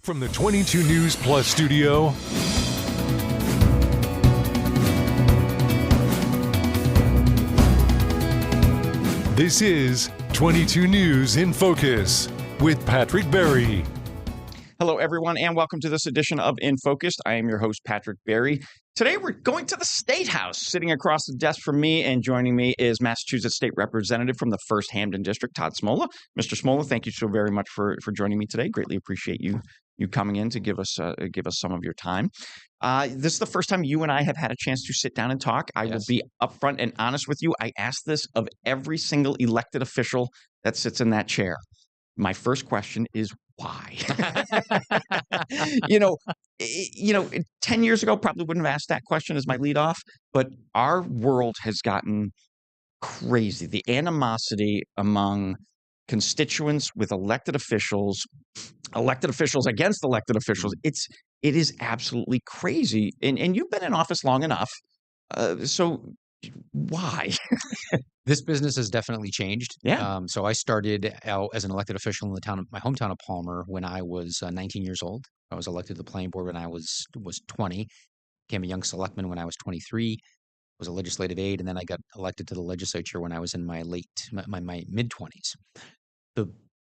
From the 22 News Plus studio, this is 22 News in Focus with Patrick Berry. Hello, everyone, and welcome to this edition of InFocus. I am your host, Patrick Berry. Today, we're going to the State House. Sitting across the desk from me and joining me is Massachusetts State Representative from the 1st Hampden District, Todd Smola. Mr. Smola, thank you so very much for joining me today. Greatly appreciate you coming in to give us some of your time. This is the first time you and I have had a chance to sit down and talk. I will be upfront and honest with you. I ask this of every single elected official that sits in that chair. My first question is why? 10 years ago, probably wouldn't have asked that question as my lead off, but our world has gotten crazy. The animosity among constituents with elected officials against elected officials, it is absolutely crazy. And you've been in office long enough. So why? This business has definitely changed. Yeah. So I started out as an elected official in my hometown of Palmer when I was 19 years old. I was elected to the planning board when I was 20, became a young selectman when I was 23, was a legislative aide, and then I got elected to the legislature when I was in my mid-20s.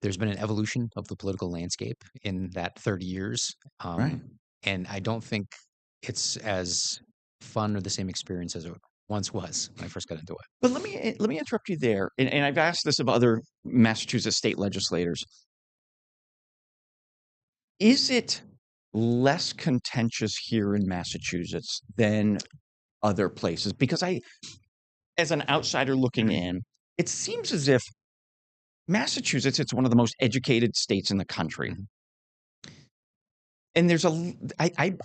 There's been an evolution of the political landscape in that 30 years. Right. And I don't think it's as fun or the same experience as it once was when I first got into it. But let me interrupt you there. And I've asked this of other Massachusetts state legislators. Is it less contentious here in Massachusetts than other places? Because as an outsider looking in, it seems as if Massachusetts, it's one of the most educated states in the country. Mm-hmm. And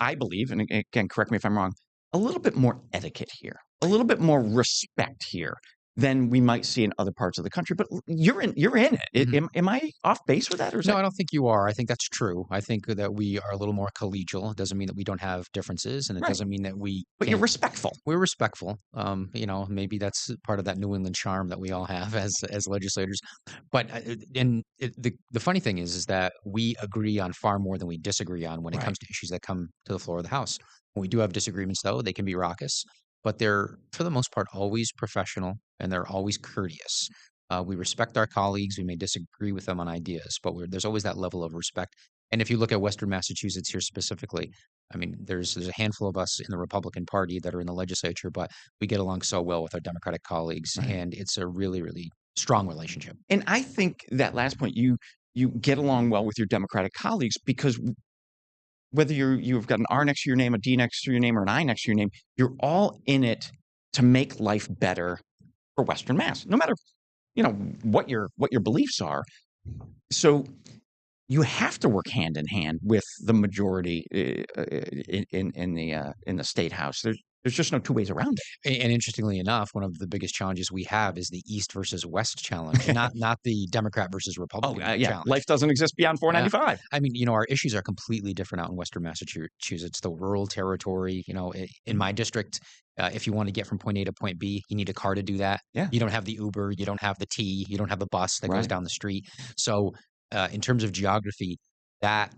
I believe, and again, correct me if I'm wrong, a little bit more etiquette here, a little bit more respect here than we might see in other parts of the country. But you're in it. Mm-hmm. Am I off base with that? Or I don't think you are. I think that's true. I think that we are a little more collegial. It doesn't mean that we don't have differences, and it doesn't mean that But you're respectful. We're respectful. Maybe that's part of that New England charm that we all have as legislators. But the funny thing is that we agree on far more than we disagree on when it comes to issues that come to the floor of the House. When we do have disagreements, though, they can be raucous, but they're, for the most part, always professional and they're always courteous. We respect our colleagues. We may disagree with them on ideas, but there's always that level of respect. And if you look at Western Massachusetts here specifically, I mean, there's a handful of us in the Republican Party that are in the legislature, but we get along so well with our Democratic colleagues, and it's a really, really strong relationship. And I think that last point, you get along well with your Democratic colleagues because whether you've got an R next to your name, a D next to your name, or an I next to your name, you're all in it to make life better for Western Mass, no matter what your beliefs are. So you have to work hand in hand with the majority in the State House. There's just no two ways around it. And interestingly enough, one of the biggest challenges we have is the East versus West challenge, not the Democrat versus Republican challenge. Life doesn't exist beyond 495. I mean, our issues are completely different out in Western Massachusetts. The rural territory, in my district, if you want to get from point A to point B, you need a car to do that. Yeah. You don't have the Uber, you don't have the T, you don't have the bus that goes down the street. So in terms of geography, that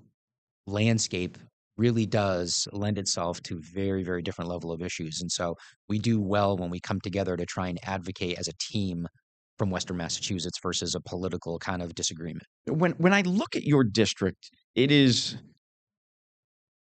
landscape really does lend itself to very, very different level of issues. And so we do well when we come together to try and advocate as a team from Western Massachusetts versus a political kind of disagreement. When I look at your district, it is,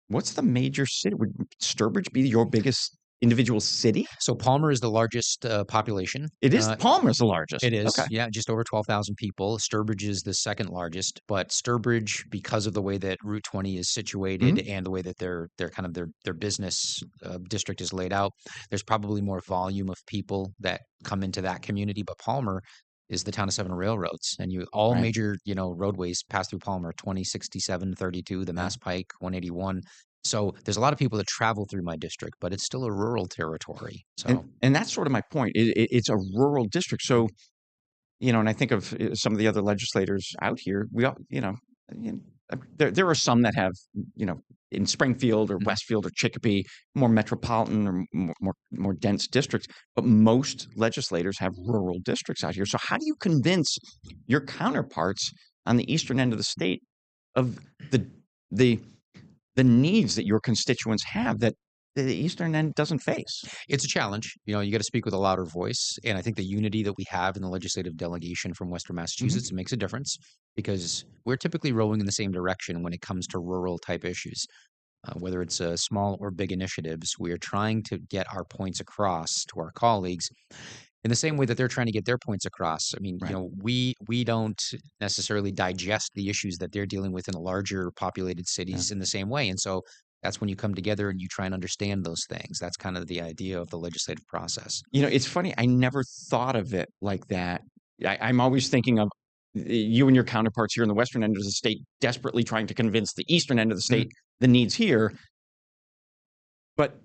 what's the major city? Would Sturbridge be your biggest individual city? So Palmer is the largest population. It is. Palmer is the largest. It is. Okay. Yeah, just over 12,000 people. Sturbridge is the second largest, but Sturbridge, because of the way that Route 20 is situated and the way that their business district is laid out, there's probably more volume of people that come into that community. But Palmer is the town of 7 railroads, and all major roadways pass through Palmer: 20, 67, 32, the Mass Pike, 181. So there's a lot of people that travel through my district, but it's still a rural territory. So, and that's sort of my point. It's a rural district. So, and I think of some of the other legislators out here. We all, there are some that have, in Springfield or Westfield or Chicopee, more metropolitan or more dense districts. But most legislators have rural districts out here. So how do you convince your counterparts on the eastern end of the state of the the needs that your constituents have that the eastern end doesn't face. It's a challenge. You got to speak with a louder voice. And I think the unity that we have in the legislative delegation from Western Massachusetts makes a difference because we're typically rowing in the same direction when it comes to rural type issues. Whether it's small or big initiatives, we are trying to get our points across to our colleagues in the same way that they're trying to get their points across. I mean, Right. we don't necessarily digest the issues that they're dealing with in larger populated cities in the same way. And so that's when you come together and you try and understand those things. That's kind of the idea of the legislative process. It's funny. I never thought of it like that. I'm always thinking of you and your counterparts here in the western end of the state desperately trying to convince the eastern end of the state the needs here. But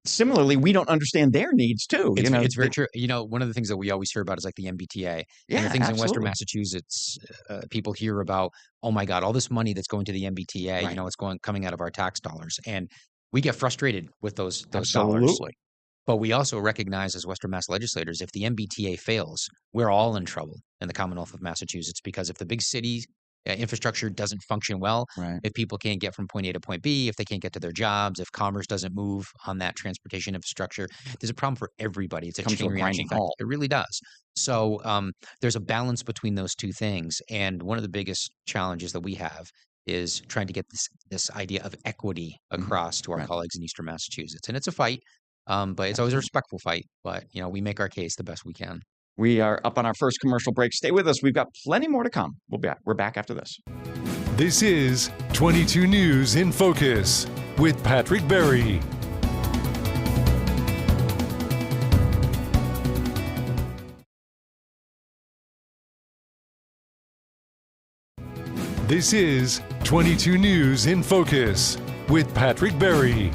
similarly, we don't understand their needs too. It's very true. One of the things that we always hear about is like the MBTA. Yeah, And the things in Western absolutely. Massachusetts, people hear about, oh my God, all this money that's going to the MBTA, Right. it's coming out of our tax dollars. And we get frustrated with those dollars. Absolutely. But we also recognize as Western Mass legislators, if the MBTA fails, we're all in trouble in the Commonwealth of Massachusetts because if the big city infrastructure doesn't function well, Right. if people can't get from point A to point B, if they can't get to their jobs, if commerce doesn't move on that transportation infrastructure, there's a problem for everybody. It's a Comes to chain a reaction grinding effect. halt. It really does. So there's a balance between those two things. And one of the biggest challenges that we have is trying to get this idea of equity across to our Right. colleagues in Eastern Massachusetts. And it's a fight. But it's always a respectful fight. But we make our case the best we can. We are up on our first commercial break. Stay with us. We've got plenty more to come. We're back after this. This is 22 News in Focus with Patrick Berry. This is 22 News in Focus with Patrick Berry.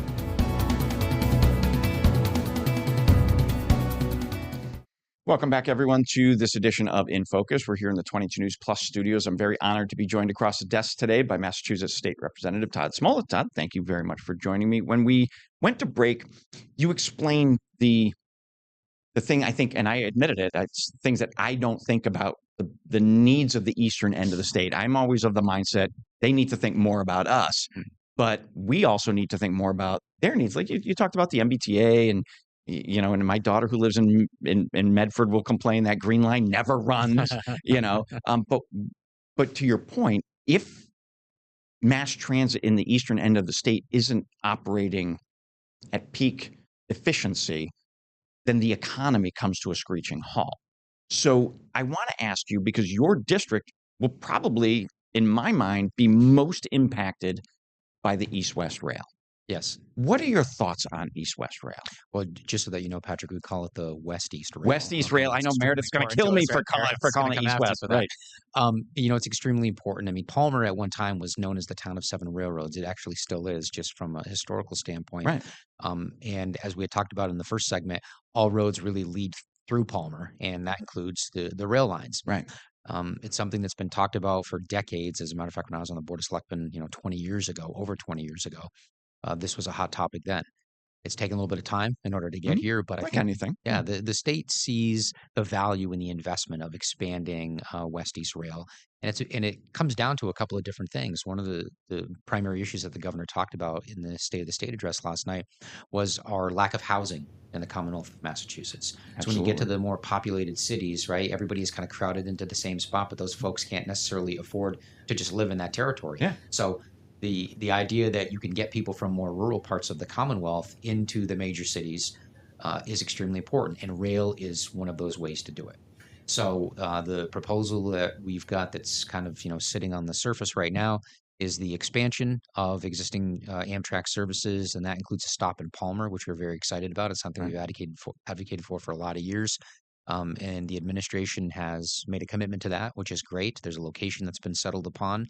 Welcome back, everyone, to this edition of In Focus. We're here in the 22 News Plus studios. I'm very honored to be joined across the desk today by Massachusetts State Representative Todd Smola. Todd, thank you very much for joining me. When we went to break, you explained the thing I think, and I admitted it, it's things that I don't think about the needs of the eastern end of the state. I'm always of the mindset they need to think more about us, but we also need to think more about their needs. Like you talked about the MBTA and and my daughter who lives in Medford will complain that Green Line never runs, but to your point, if mass transit in the eastern end of the state isn't operating at peak efficiency, then the economy comes to a screeching halt. So I want to ask you, because your district will probably, in my mind, be most impacted by the East-West Rail. Yes. What are your thoughts on East-West Rail? Well, just so that you know, Patrick, we call it the West-East Rail. West-East Rail. I know Meredith's going to kill me for calling it East-West. Right. It's extremely important. I mean, Palmer at one time was known as the town of 7 railroads. It actually still is, just from a historical standpoint. Right. And as we had talked about in the first segment, all roads really lead through Palmer, and that includes the rail lines. Right. It's something that's been talked about for decades. As a matter of fact, when I was on the Board of Selectmen, 20 years ago, over 20 years ago, this was a hot topic then. It's taken a little bit of time in order to get here, but like I think, anything. yeah, the state sees the value in the investment of expanding West-East Rail, and it comes down to a couple of different things. One of the primary issues that the governor talked about in the State of the State address last night was our lack of housing in the Commonwealth of Massachusetts. So when you get to the more populated cities, right, everybody is kind of crowded into the same spot, but those folks can't necessarily afford to just live in that territory. Yeah. So the idea that you can get people from more rural parts of the Commonwealth into the major cities is extremely important, and rail is one of those ways to do it. So the proposal that we've got that's kind of sitting on the surface right now is the expansion of existing Amtrak services, and that includes a stop in Palmer, which we're very excited about. It's something we've advocated for a lot of years. And the administration has made a commitment to that, which is great. There's a location that's been settled upon.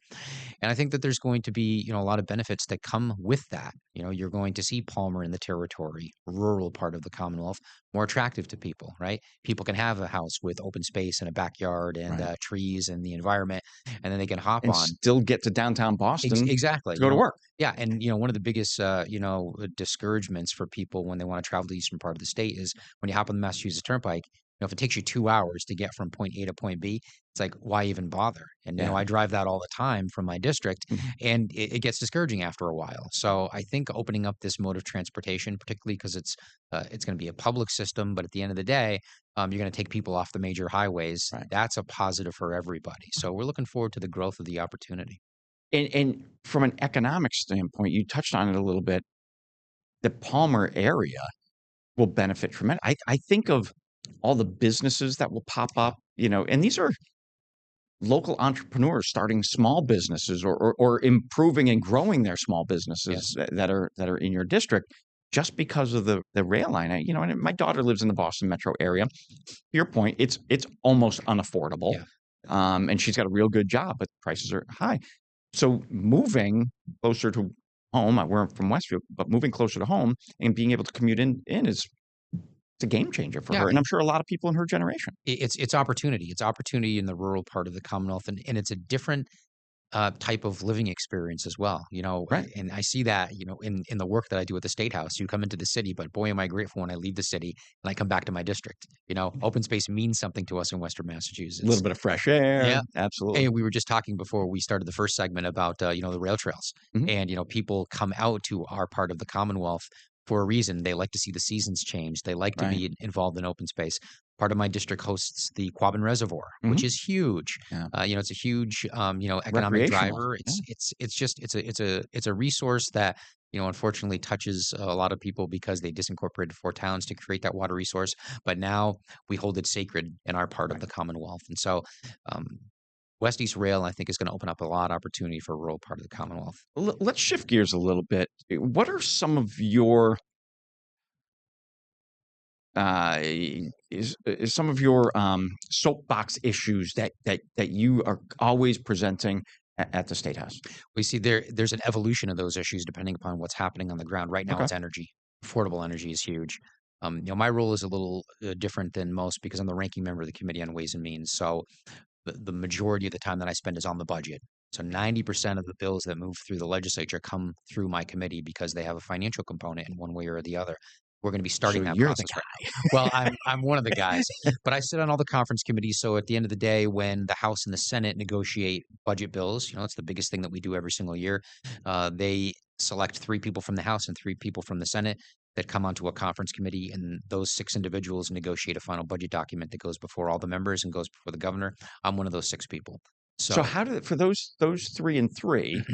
And I think that there's going to be, a lot of benefits that come with that. You're going to see Palmer in the territory, rural part of the Commonwealth, more attractive to people, right? People can have a house with open space and a backyard and trees and the environment, and then they can hop and on. Still get to downtown Boston. Exactly. To go to work. Yeah. And, one of the biggest, discouragements for people when they want to travel to the eastern part of the state is when you hop on the Massachusetts Turnpike, if it takes you 2 hours to get from point A to point B, it's like, why even bother? And, Yeah. I drive that all the time from my district, Mhm. and it gets discouraging after a while. So I think opening up this mode of transportation, particularly because it's going to be a public system, but at the end of the day, you're going to take people off the major highways. Right. That's a positive for everybody. So we're looking forward to the growth of the opportunity. And from an economic standpoint, you touched on it a little bit. The Palmer area will benefit from it. I think of all the businesses that will pop Yeah. up, and these are local entrepreneurs starting small businesses or improving and growing their small businesses Yes. that are in your district just because of the rail line. And my daughter lives in the Boston metro area. To your point, it's almost unaffordable. Yeah. And she's got a real good job, but prices are high. So moving closer to home, we're from Westfield, but moving closer to home and being able to commute in is it's a game changer for Yeah. her, and I'm sure a lot of people in her generation. It's opportunity. It's opportunity in the rural part of the Commonwealth, and it's a different type of living experience as well. Right. And I see that, in the work that I do at the State House. You come into the city, but boy, am I grateful when I leave the city and I come back to my district. Open space means something to us in Western A little Massachusetts. bit of fresh air. Yeah. Absolutely. And we were just talking before we started the first segment about, the rail trails. Mhm. And, people come out to our part of the Commonwealth for a reason. They like to see the seasons change. They like to Right. be involved in open space. Part of my district hosts the Quabbin Reservoir, which Mhm. is huge. Yeah. It's a huge, economic Recreational. driver. Yeah. It's a resource that, unfortunately touches a lot of people because they disincorporated four towns to create that water resource. But now we hold it sacred in our part of Right. the Commonwealth. And so, um, West East Rail, I think, is going to open up a lot of opportunity for rural part of the Commonwealth. Let's shift gears a little bit. What are some of your is some of your soapbox issues that you are always presenting at the State House? We see there's an evolution of those issues depending upon what's happening on the ground. Right now, Okay. it's energy. Affordable energy is huge. My role is a little different than most because I'm the ranking member of the Committee on Ways and Means. So the majority of the time that I spend is on the budget. So 90% of the bills that move through the legislature come through my committee because they have a financial component in one way or the other. We're going to be So starting that you're the process right guy. now. Well, I'm one of the guys, but I sit on all the conference committees. So at the end of the day, when the House and the Senate negotiate budget bills, it's the biggest thing that we do every single year. They select 3 people from the House and 3 people from the Senate that come onto a conference committee, and those 6 individuals negotiate a final budget document that goes before all the members and goes before the governor. I'm one of those 6 people. So So how do for those 3 and 3,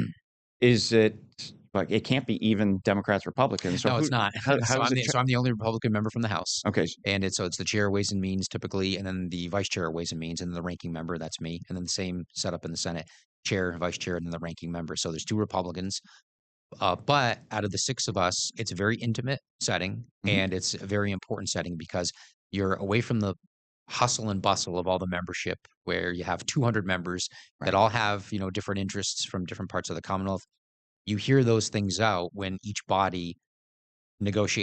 is it like it can't be even Democrats, Republicans? So no, it's who not. how is it? So I'm the only Republican member from the House, Okay. and it's the chair of Ways and Means typically, and then the vice chair of Ways and Means, and then the ranking member, that's me, and then the same setup in the Senate, chair, vice chair, and then the ranking member. So there's 2 Republicans. But out of the 6 of us, it's a very intimate setting, Mhm. and it's a very important setting because you're away from the hustle and bustle of all the membership, where you have 200 members that Right. all have different interests from different parts of the Commonwealth. You hear those things out when each body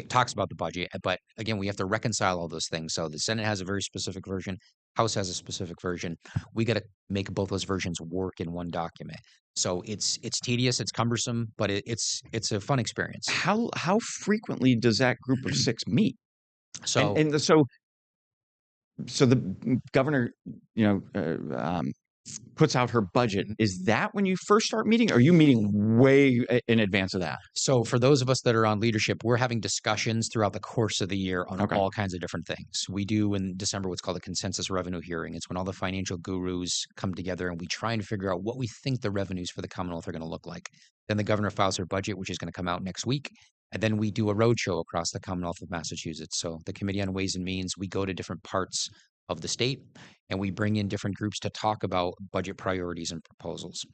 talks about the budget, but again, we have to reconcile all those things. So the Senate has a very specific version, House has a specific version. We got to make both those versions work in one document. So it's tedious, it's cumbersome, but it's a fun experience. How frequently does that group of 6 meet? So So the governor, you know, puts out her budget. Mhm. Is that when you first start meeting? Or are you meeting way in advance of that? So for those of us that are on leadership, we're having discussions throughout the course of the year on Okay. all kinds of different things. We do in December what's called a consensus revenue hearing. It's when all the financial gurus come together and we try and figure out what we think the revenues for the Commonwealth are going to look like. Then the governor files her budget, which is going to come out next week. And then we do a roadshow across the Commonwealth of Massachusetts. So the Committee on Ways and Means, we go to different parts of the state and we bring in different groups to talk about budget priorities and proposals.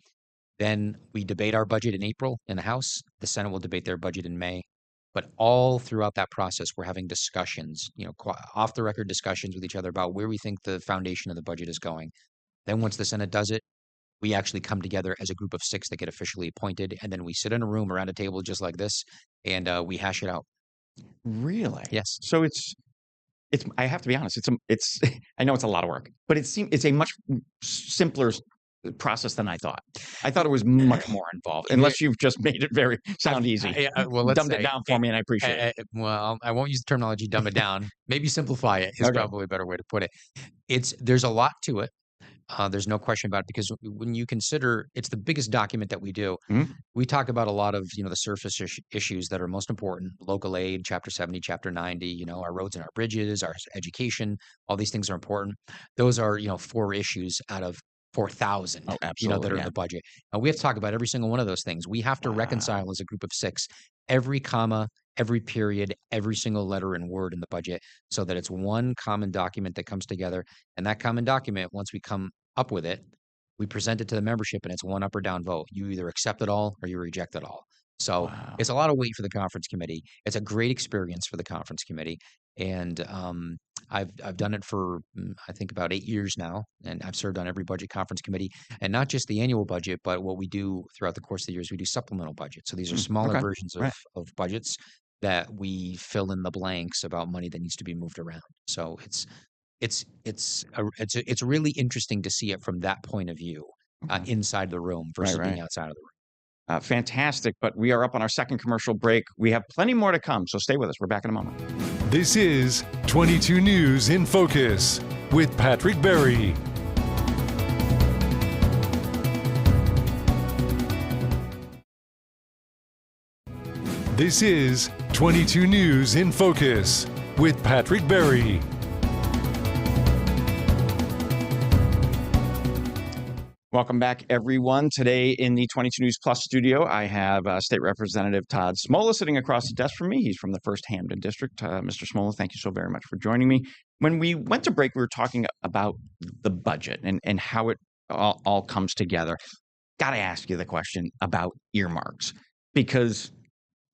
Then we debate our budget in April in the House. The Senate will debate their budget in May. But all throughout that process, we're having discussions, off the record discussions with each other about where we think the foundation of the budget is going. Then once the Senate does it, we actually come together as a group of 6 that get officially appointed. And then we sit in a room around a table just like this and we hash it out. Really? Yes. So it's I have to be honest, it's I know it's a lot of work, but it's a much simpler process than I thought. I thought it was much more involved, unless you've just made it very sound easy. Well, let's Dumbed it say, down for me, and I appreciate it. well, I won't use the terminology dumb it down. Maybe simplify it is Okay. probably a better way to put it. There's a lot to it. There's no question about it because when you consider it's the biggest document that we do, Mhm. we talk about a lot of the surface issues that are most important: local aid, Chapter 70, Chapter 90. Our roads and our bridges, our education. All these things are important. Those are 4 issues out of 4,000. Oh, That absolutely. are in Yeah. the budget. And we have to talk about every single one of those things. We have to Wow. reconcile as a group of 6 every comma, every period, every single letter and word in the budget, so that it's one common document that comes together. And that common document, once we come up with it, we present it to the membership, and it's one up or down vote. You either accept it all or you reject it all. So Wow. it's a lot of weight for the conference committee. It's a great experience for the conference committee, and I've done it for I think about 8 years now, and I've served on every budget conference committee, and not just the annual budget, but what we do throughout the course of the years, we do supplemental budgets. So these are smaller Okay. versions Right. of budgets that we fill in the blanks about money that needs to be moved around. So it's really interesting to see it from that point of view, Okay. inside the room versus Right. being outside of the room. Fantastic. But we are up on our second commercial break. We have plenty more to come, so stay with us. We're back in a moment. This is 22 News in Focus with Patrick Berry. This is 22 News in Focus with Patrick Berry. Welcome back, everyone. Today in the 22 News Plus studio, I have State Representative Todd Smola sitting across the desk from me. He's from the 1st Hamden District. Mr. Smola, thank you so very much for joining me. When we went to break, we were talking about the budget and how it all comes together. Got to ask you the question about earmarks, because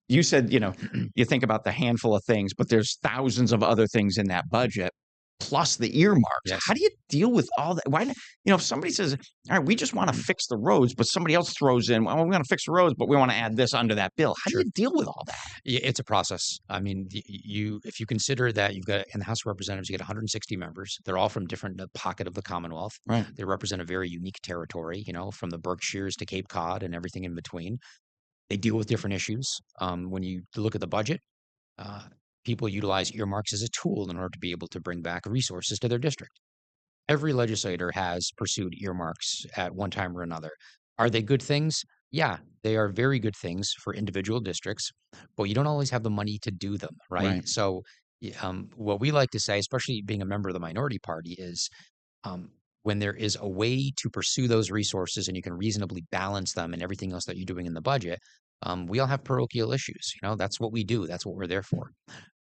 you said, you think about the handful of things, but there's thousands of other things in that budget, plus the earmarks. Yes. How do you deal with all that? Why, if somebody says, all right, we just want to fix the roads, but somebody else throws in, well, we want to fix the roads, but we want to add this under that bill. How do you deal with all that? Yeah, it's a process. I mean, if you consider that you've got in the House of Representatives, you get 160 members. They're all from different pocket of the Commonwealth. Right. They represent a very unique territory, from the Berkshires to Cape Cod and everything in between. They deal with different issues. When you look at the budget, people utilize earmarks as a tool in order to be able to bring back resources to their district. Every legislator has pursued earmarks at one time or another. Are they good things? Yeah, they are very good things for individual districts, but you don't always have the money to do them, right? Right. So, what we like to say, especially being a member of the minority party, is when there is a way to pursue those resources and you can reasonably balance them and everything else that you're doing in the budget, we all have parochial issues. That's what we do. That's what we're there for.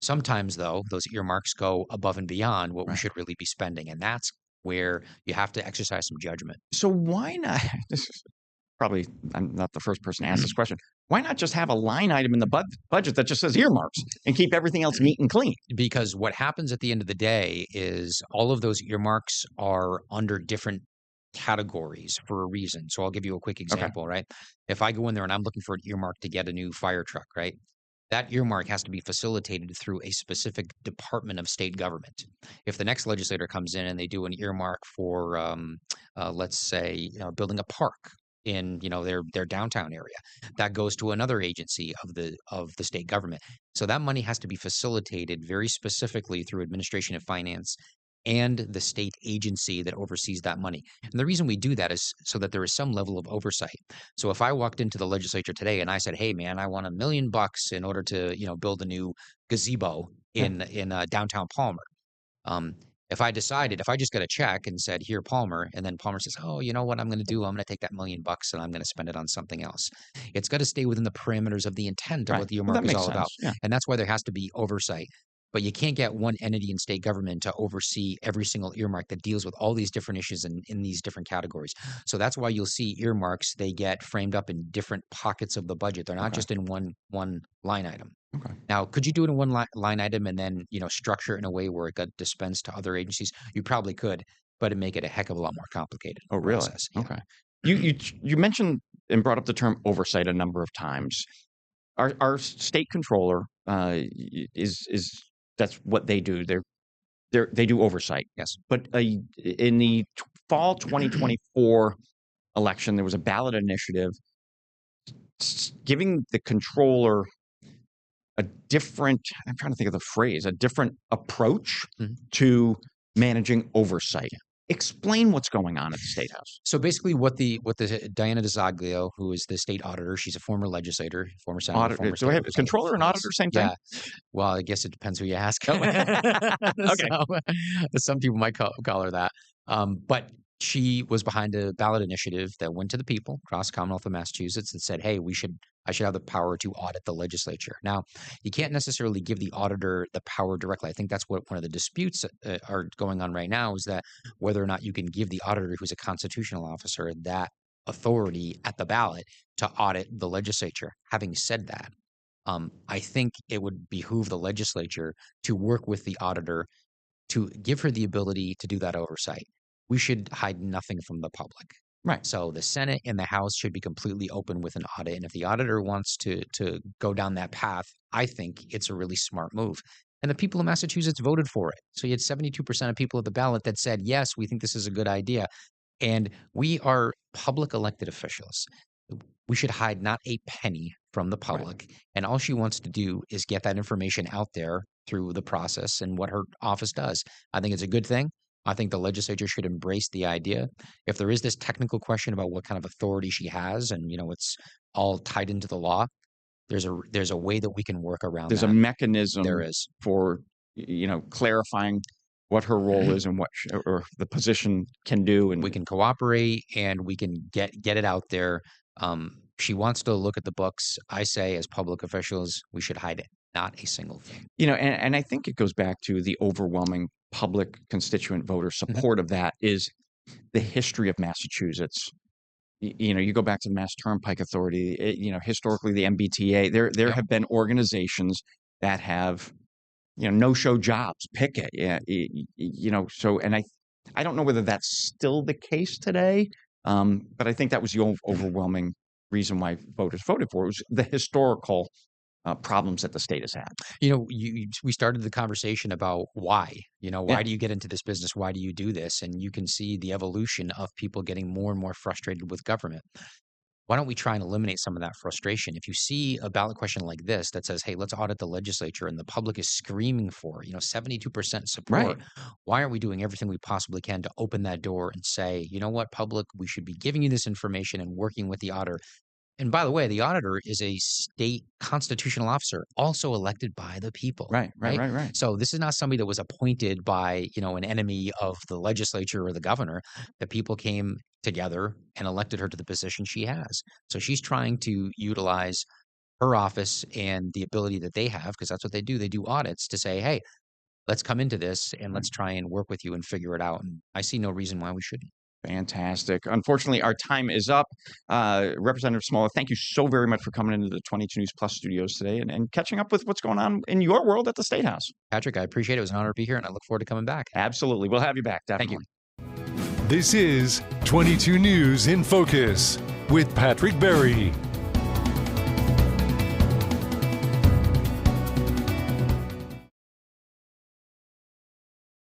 Sometimes, though, those earmarks go above and beyond what we Right. should really be spending, and that's where you have to exercise some judgment. So why not? This is probably, I'm not the first person to ask this question. Why not just have a line item in the budget that just says earmarks and keep everything else neat and clean? Because what happens at the end of the day is all of those earmarks are under different categories for a reason. So I'll give you a quick example, right? If I go in there and I'm looking for an earmark to get a new fire truck, right? That earmark has to be facilitated through a specific department of state government. If the next legislator comes in and they do an earmark for, let's say, building a park in their downtown area, that goes to another agency of the state government. So that money has to be facilitated very specifically through administration of finance and the state agency that oversees that money. And the reason we do that is so that there is some level of oversight. So if I walked into the legislature today and I said, "Hey, man, I want $1 million in order to build a new gazebo in downtown Palmer," if I just got a check and said, "Here, Palmer," and then Palmer says, "Oh, you know what I'm going to do? I'm going to take that $1 million and I'm going to spend it on something else." It's got to stay within the parameters of the intent of Right. what the Well, earmark that is makes all about. sense. Yeah. And that's why there has to be oversight. But you can't get one entity in state government to oversee every single earmark that deals with all these different issues in these different categories. So that's why you'll see earmarks, they get framed up in different pockets of the budget. They're not just in one line item. Okay. Now, could you do it in one line item and then structure it in a way where it got dispensed to other agencies? You probably could, but it'd make it a heck of a lot more complicated. Oh, really? Process. Yeah. Okay. You mentioned and brought up the term oversight a number of times. Our state controller is that's what they do. They do oversight. Yes. But in the fall 2024 election, there was a ballot initiative giving the controller a different, I'm trying to think of the phrase, a different approach to managing oversight. Explain what's going on at the State House. So basically, what the Diana DeZoglio, who is the state auditor, she's a former legislator, former senator, former Do we have a controller and auditor, same thing? Yeah. Well, I guess it depends who you ask. Okay. Some people might call her that. But she was behind a ballot initiative that went to the people across the Commonwealth of Massachusetts and said, hey, I should have the power to audit the legislature. Now, you can't necessarily give the auditor the power directly. I think that's what one of the disputes are going on right now, is that whether or not you can give the auditor, who's a constitutional officer, that authority at the ballot to audit the legislature. Having said that, I think it would behoove the legislature to work with the auditor to give her the ability to do that oversight. We should hide nothing from the public. Right. So the Senate and the House should be completely open with an audit. And if the auditor wants to go down that path, I think it's a really smart move. And the people of Massachusetts voted for it. So you had 72% of people at the ballot that said, yes, we think this is a good idea. And we are public elected officials. We should hide not a penny from the public. Right. And all she wants to do is get that information out there through the process and what her office does. I think it's a good thing. I think the legislature should embrace the idea. If there is this technical question about what kind of authority she has, and it's all tied into the law, there's a way that we can work around. There's that. A mechanism. There is for clarifying what her role is and what or the position can do, and we can cooperate and we can get it out there. She wants to look at the books. I say, as public officials, we should hide it. Not a single thing. And I think it goes back to the overwhelming public constituent voter support of that is the history of Massachusetts. You go back to the Mass Turnpike Authority, historically the MBTA, there have been organizations that have, no-show jobs, picket, so, and I don't know whether that's still the case today, but I think that was the overwhelming reason why voters voted for it, was the historical problems that the state has had. We started the conversation about why. Why do you get into this business? Why do you do this? And you can see the evolution of people getting more and more frustrated with government. Why don't we try and eliminate some of that frustration? If you see a ballot question like this that says, hey, let's audit the legislature, and the public is screaming for, 72% support, right. Why aren't we doing everything we possibly can to open that door and say, you know what, public, we should be giving you this information and working with the auditor. And by the way, the auditor is a state constitutional officer, also elected by the people. Right. So this is not somebody that was appointed by, an enemy of the legislature or the governor. The people came together and elected her to the position she has. So she's trying to utilize her office and the ability that they have, because that's what they do. They do audits to say, hey, let's come into this and let's try and work with you and figure it out. And I see no reason why we shouldn't. Fantastic. Unfortunately, our time is up. Representative Smola, thank you so very much for coming into the 22 News Plus studios today and catching up with what's going on in your world at the State House. Patrick, I appreciate it. It was an honor to be here, and I look forward to coming back. Absolutely. We'll have you back. Definitely. Thank you. This is 22 News in Focus with Patrick Berry.